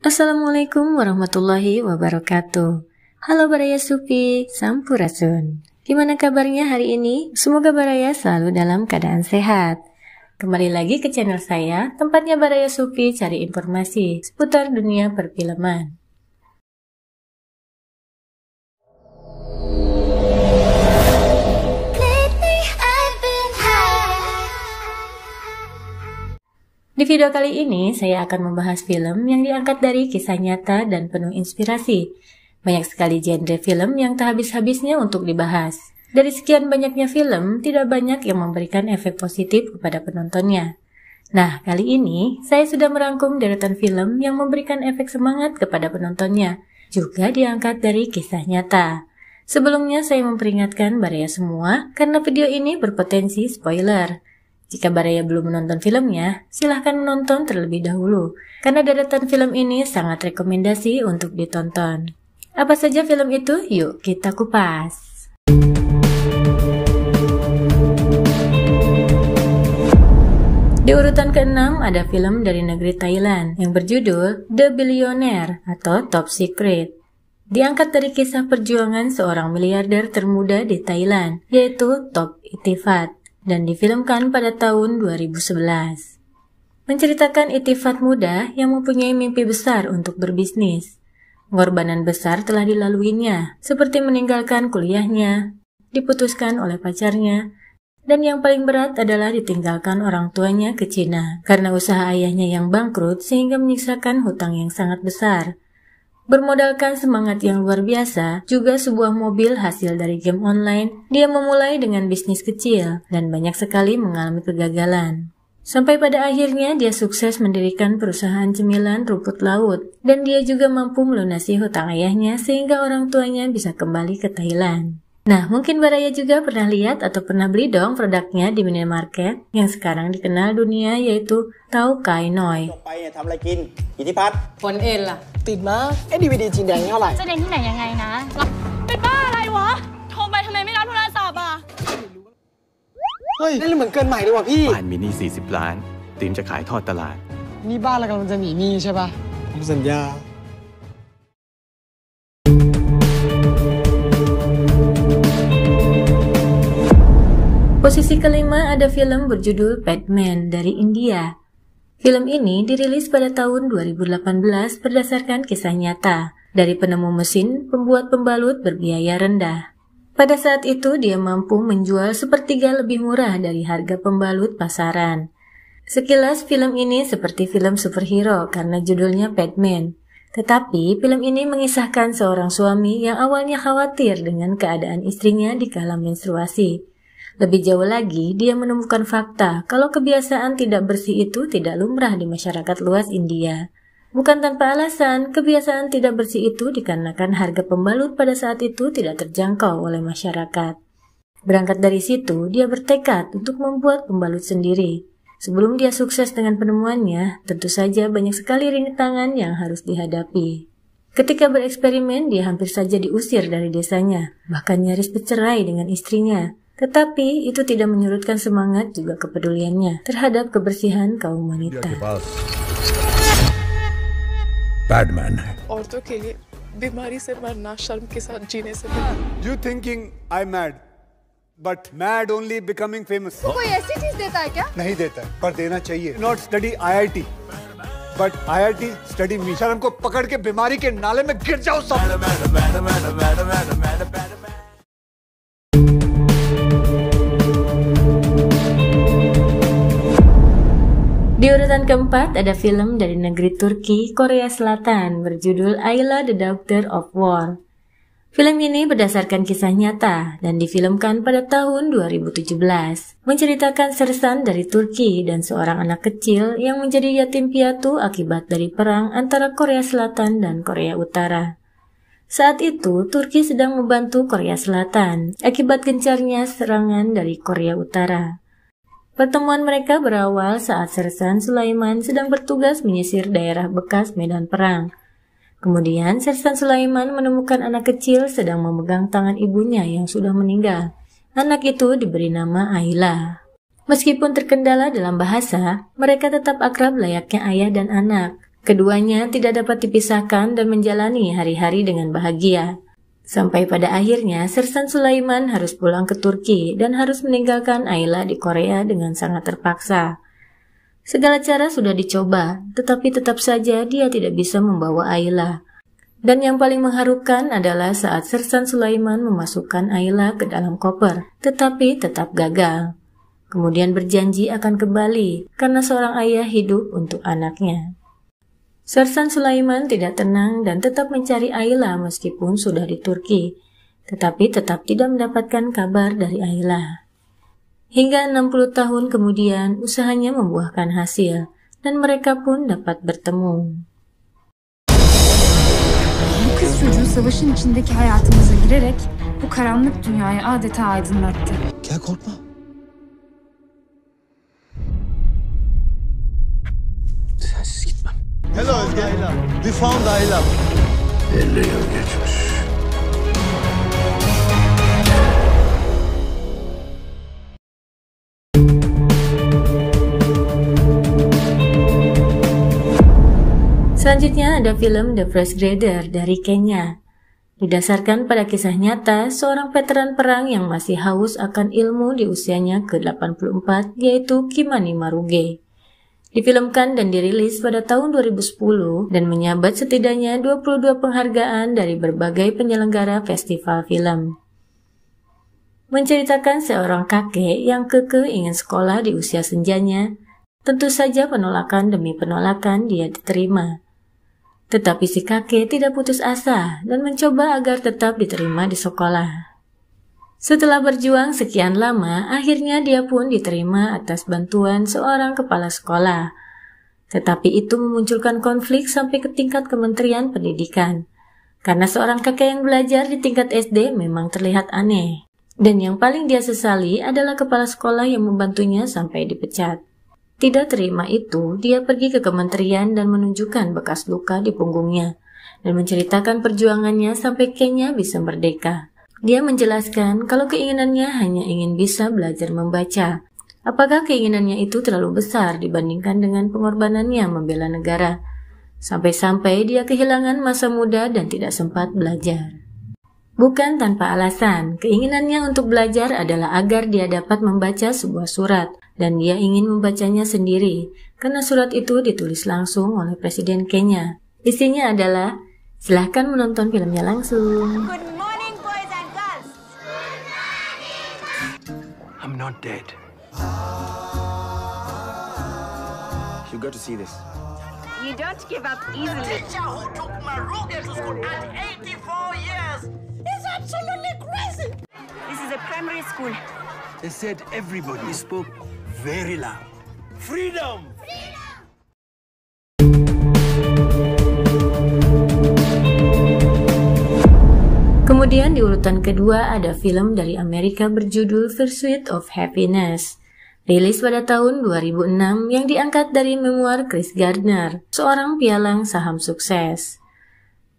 Assalamualaikum warahmatullahi wabarakatuh. Halo Baraya Supi, Sampurasun. Gimana kabarnya hari ini? Semoga Baraya selalu dalam keadaan sehat. Kembali lagi ke channel saya, tempatnya Baraya Supi cari informasi seputar dunia perfilman. Di video kali ini, saya akan membahas film yang diangkat dari kisah nyata dan penuh inspirasi. Banyak sekali genre film yang tak habis-habisnya untuk dibahas. Dari sekian banyaknya film, tidak banyak yang memberikan efek positif kepada penontonnya. Nah, kali ini, saya sudah merangkum deretan film yang memberikan efek semangat kepada penontonnya, juga diangkat dari kisah nyata. Sebelumnya, saya memperingatkan Baraya semua, karena video ini berpotensi spoiler. Jika Baraya belum menonton filmnya, silahkan menonton terlebih dahulu, karena deretan film ini sangat rekomendasi untuk ditonton. Apa saja film itu? Yuk kita kupas. Di urutan ke-6 ada film dari negeri Thailand yang berjudul The Billionaire atau Top Secret. Diangkat dari kisah perjuangan seorang miliarder termuda di Thailand, yaitu Top Itifat, dan difilmkan pada tahun 2011. Menceritakan Itifat muda yang mempunyai mimpi besar untuk berbisnis. Pengorbanan besar telah dilaluinya, seperti meninggalkan kuliahnya, diputuskan oleh pacarnya, dan yang paling berat adalah ditinggalkan orang tuanya ke Cina, karena usaha ayahnya yang bangkrut sehingga menyisakan hutang yang sangat besar. Bermodalkan semangat yang luar biasa, juga sebuah mobil hasil dari game online, dia memulai dengan bisnis kecil dan banyak sekali mengalami kegagalan. Sampai pada akhirnya dia sukses mendirikan perusahaan cemilan rumput laut, dan dia juga mampu melunasi hutang ayahnya sehingga orang tuanya bisa kembali ke Thailand. Nah, mungkin Baraya juga pernah lihat atau pernah beli dong produknya di minimarket yang sekarang dikenal dunia, yaitu Tau Kai Noi. ทำอะไรกินอิทธิพัฒน์ผลเอ็นล่ะติดมาดีวีดีจีนแดงเท่าไหร่จะเด่นที่ไหนยังไงนะเป็นบ้าอะไรวะโทรไปทำไมไม่รับโทรศัพท์อ่ะเฮ้ยนี่เหมือนเกินใหม่เลยว่ะพี่บ้านมินิ40 ล้านตีมจะขายทอดตลาดนี่บ้านเรากำลังจะหนีหนี้ใช่ป่ะผมสัญญาPosisi kelima ada film berjudul Padman dari India. Film ini dirilis pada tahun 2018 berdasarkan kisah nyata dari penemu mesin pembuat pembalut berbiaya rendah. Pada saat itu dia mampu menjual sepertiga lebih murah dari harga pembalut pasaran. Sekilas film ini seperti film superhero karena judulnya Padman. Tetapi film ini mengisahkan seorang suami yang awalnya khawatir dengan keadaan istrinya di kala menstruasi. Lebih jauh lagi, dia menemukan fakta kalau kebiasaan tidak bersih itu tidak lumrah di masyarakat luas India. Bukan tanpa alasan, kebiasaan tidak bersih itu dikarenakan harga pembalut pada saat itu tidak terjangkau oleh masyarakat. Berangkat dari situ, dia bertekad untuk membuat pembalut sendiri. Sebelum dia sukses dengan penemuannya, tentu saja banyak sekali rintangan yang harus dihadapi. Ketika bereksperimen, dia hampir saja diusir dari desanya, bahkan nyaris bercerai dengan istrinya. Tetapi itu tidak menyurutkan semangat juga kepeduliannya terhadap kebersihan kaum wanita. Padman. औरतों के लिए बीमारी से मरना शर्म के साथ जीने से You thinking I'm mad, but mad only becoming famous. कोई ऐसी चीज देता है क्या? नहीं देता है, पर देना चाहिए. Not study IIT, but IIT study me. शर्म को पकड़ के बीमारी के नाले में गिर जाओ सब. Di urutan keempat ada film dari negeri Turki, Korea Selatan berjudul Ayla the Daughter of War. Film ini berdasarkan kisah nyata dan difilmkan pada tahun 2017. Menceritakan sersan dari Turki dan seorang anak kecil yang menjadi yatim piatu akibat dari perang antara Korea Selatan dan Korea Utara. Saat itu, Turki sedang membantu Korea Selatan akibat gencarnya serangan dari Korea Utara. Pertemuan mereka berawal saat Sersan Sulaiman sedang bertugas menyisir daerah bekas medan perang. Kemudian Sersan Sulaiman menemukan anak kecil sedang memegang tangan ibunya yang sudah meninggal. Anak itu diberi nama Ayla. Meskipun terkendala dalam bahasa, mereka tetap akrab layaknya ayah dan anak. Keduanya tidak dapat dipisahkan dan menjalani hari-hari dengan bahagia. Sampai pada akhirnya, Sersan Sulaiman harus pulang ke Turki dan harus meninggalkan Ayla di Korea dengan sangat terpaksa. Segala cara sudah dicoba, tetapi tetap saja dia tidak bisa membawa Ayla. Dan yang paling mengharukan adalah saat Sersan Sulaiman memasukkan Ayla ke dalam koper, tetapi tetap gagal. Kemudian berjanji akan kembali karena seorang ayah hidup untuk anaknya. Sersan Sulaiman tidak tenang dan tetap mencari Ayla meskipun sudah di Turki, tetapi tetap tidak mendapatkan kabar dari Ayla. Hingga 60 tahun kemudian usahanya membuahkan hasil dan mereka pun dapat bertemu. Bu kız çocuğu savaşın içindeki hayatımıza girerek bu karanlık dünyayı adeta aydınlattı. Gel korkma. Sensiz gitmem. Hello Özge. We found Ayla. 50 yıl geçmiş. Selanjutnya ada film The First Grader dari Kenya. Didasarkan pada kisah nyata seorang veteran perang yang masih haus akan ilmu di usianya ke-84, yaitu Kimani Maruge. Difilmkan dan dirilis pada tahun 2010 dan menyabat setidaknya 22 penghargaan dari berbagai penyelenggara festival film. Menceritakan seorang kakek yang kekeh ingin sekolah di usia senjanya, tentu saja penolakan demi penolakan dia diterima. Tetapi si kakek tidak putus asa dan mencoba agar tetap diterima di sekolah. Setelah berjuang sekian lama, akhirnya dia pun diterima atas bantuan seorang kepala sekolah. Tetapi itu memunculkan konflik sampai ke tingkat Kementerian Pendidikan. Karena seorang kakek yang belajar di tingkat SD memang terlihat aneh. Dan yang paling dia sesali adalah kepala sekolah yang membantunya sampai dipecat. Tidak terima itu, dia pergi ke kementerian dan menunjukkan bekas luka di punggungnya dan menceritakan perjuangannya sampai Kenya bisa merdeka. Dia menjelaskan kalau keinginannya hanya ingin bisa belajar membaca. Apakah keinginannya itu terlalu besar dibandingkan dengan pengorbanannya membela negara? Sampai-sampai dia kehilangan masa muda dan tidak sempat belajar. Bukan tanpa alasan, keinginannya untuk belajar adalah agar dia dapat membaca sebuah surat, dan dia ingin membacanya sendiri, karena surat itu ditulis langsung oleh Presiden Kenya. Isinya adalah, silahkan menonton filmnya langsung. Good morning, boys and girls. I'm not dead. You got to see this. You don't give up easily. Teacher who took Maruge to school at 84 years is absolutely crazy. This is a primary school. They said everybody spoke very loud. Freedom! Kemudian di urutan kedua ada film dari Amerika berjudul Pursuit of Happiness. Rilis pada tahun 2006 yang diangkat dari memoir Chris Gardner, seorang pialang saham sukses.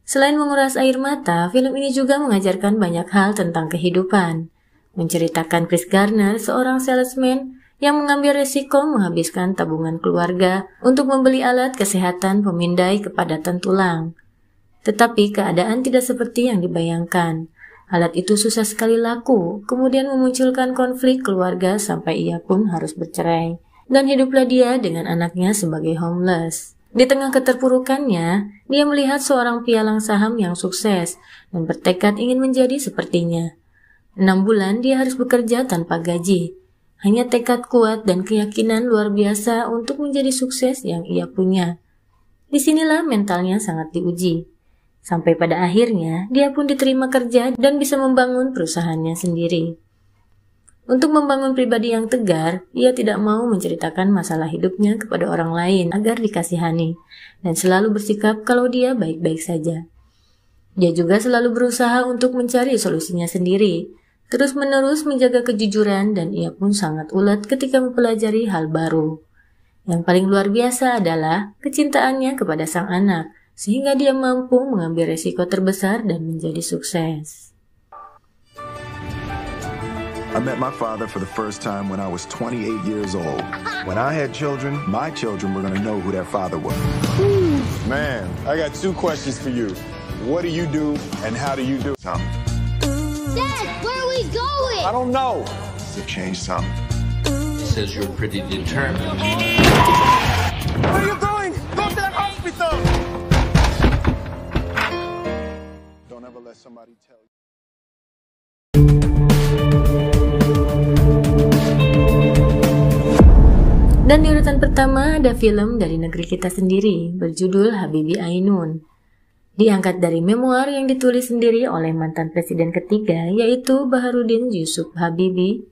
Selain menguras air mata, film ini juga mengajarkan banyak hal tentang kehidupan. Menceritakan Chris Gardner, seorang salesman yang mengambil resiko menghabiskan tabungan keluarga untuk membeli alat kesehatan pemindai kepadatan tulang. Tetapi keadaan tidak seperti yang dibayangkan. Alat itu susah sekali laku, kemudian memunculkan konflik keluarga sampai ia pun harus bercerai. Dan hiduplah dia dengan anaknya sebagai homeless. Di tengah keterpurukannya, dia melihat seorang pialang saham yang sukses dan bertekad ingin menjadi sepertinya. 6 bulan dia harus bekerja tanpa gaji. Hanya tekad kuat dan keyakinan luar biasa untuk menjadi sukses yang ia punya. Disinilah mentalnya sangat diuji. Sampai pada akhirnya, dia pun diterima kerja dan bisa membangun perusahaannya sendiri. Untuk membangun pribadi yang tegar, ia tidak mau menceritakan masalah hidupnya kepada orang lain agar dikasihani, dan selalu bersikap kalau dia baik-baik saja. Dia juga selalu berusaha untuk mencari solusinya sendiri, terus-menerus menjaga kejujuran, dan ia pun sangat ulet ketika mempelajari hal baru. Yang paling luar biasa adalah kecintaannya kepada sang anak, sehingga dia mampu mengambil resiko terbesar dan menjadi sukses. I met my father for the first time when I was 28 years old. When I had children, my children were going to know who their father was. Man, I got 2 questions for you. What do you do and how do you do something? Dad, where are we going? I don't know. To change something. It says you're pretty determined. Where are you going? Go to the hospital! Don't ever let somebody tell you. Dan di urutan pertama ada film dari negeri kita sendiri berjudul Habibie Ainun. Diangkat dari memoir yang ditulis sendiri oleh mantan presiden ketiga yaitu Baharudin Yusuf Habibie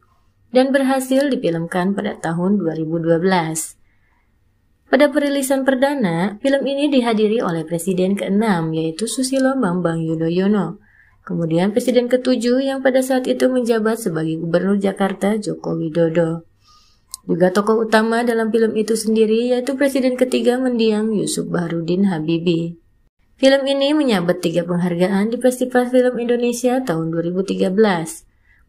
dan berhasil difilmkan pada tahun 2012. Pada perilisan perdana, film ini dihadiri oleh presiden ke-6 yaitu Susilo Bambang Yudhoyono. Kemudian presiden ke-7 yang pada saat itu menjabat sebagai gubernur Jakarta Joko Widodo. Juga tokoh utama dalam film itu sendiri yaitu presiden ketiga mendiang Yusuf Baharudin Habibie. Film ini menyabet 3 penghargaan di Festival Film Indonesia tahun 2013,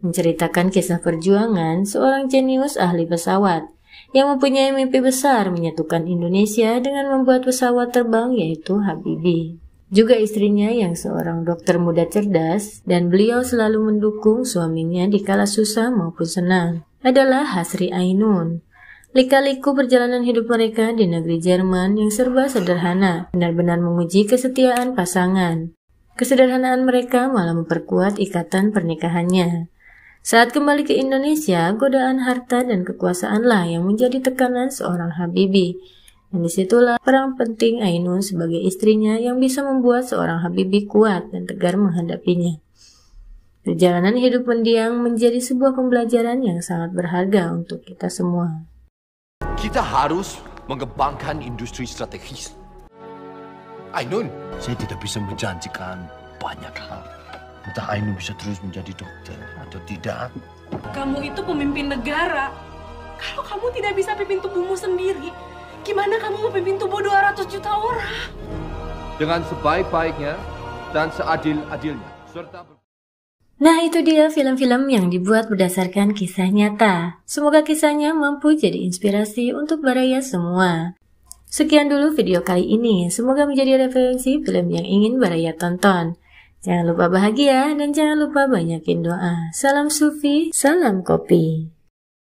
menceritakan kisah perjuangan seorang jenius ahli pesawat yang mempunyai mimpi besar menyatukan Indonesia dengan membuat pesawat terbang yaitu Habibie. Juga istrinya yang seorang dokter muda cerdas dan beliau selalu mendukung suaminya di kala susah maupun senang adalah Hasri Ainun. Lika-liku perjalanan hidup mereka di negeri Jerman yang serba sederhana benar-benar menguji kesetiaan pasangan. Kesederhanaan mereka malah memperkuat ikatan pernikahannya. Saat kembali ke Indonesia, godaan harta dan kekuasaanlah yang menjadi tekanan seorang Habibie. Dan disitulah peran penting Ainun sebagai istrinya yang bisa membuat seorang Habibie kuat dan tegar menghadapinya. Perjalanan hidup mendiang menjadi sebuah pembelajaran yang sangat berharga untuk kita semua. Kita harus mengembangkan industri strategis. Ainun, saya tidak bisa menjanjikan banyak hal. Entah Ainun bisa terus menjadi dokter atau tidak. Kamu itu pemimpin negara. Kalau kamu tidak bisa pimpin tubuhmu sendiri, gimana kamu mau pimpin tubuh 200 juta orang? Dengan sebaik-baiknya dan seadil-adilnya. Nah, itu dia film-film yang dibuat berdasarkan kisah nyata. Semoga kisahnya mampu jadi inspirasi untuk baraya semua. Sekian dulu video kali ini. Semoga menjadi referensi film yang ingin baraya tonton. Jangan lupa bahagia dan jangan lupa banyakin doa. Salam sufi, salam kopi.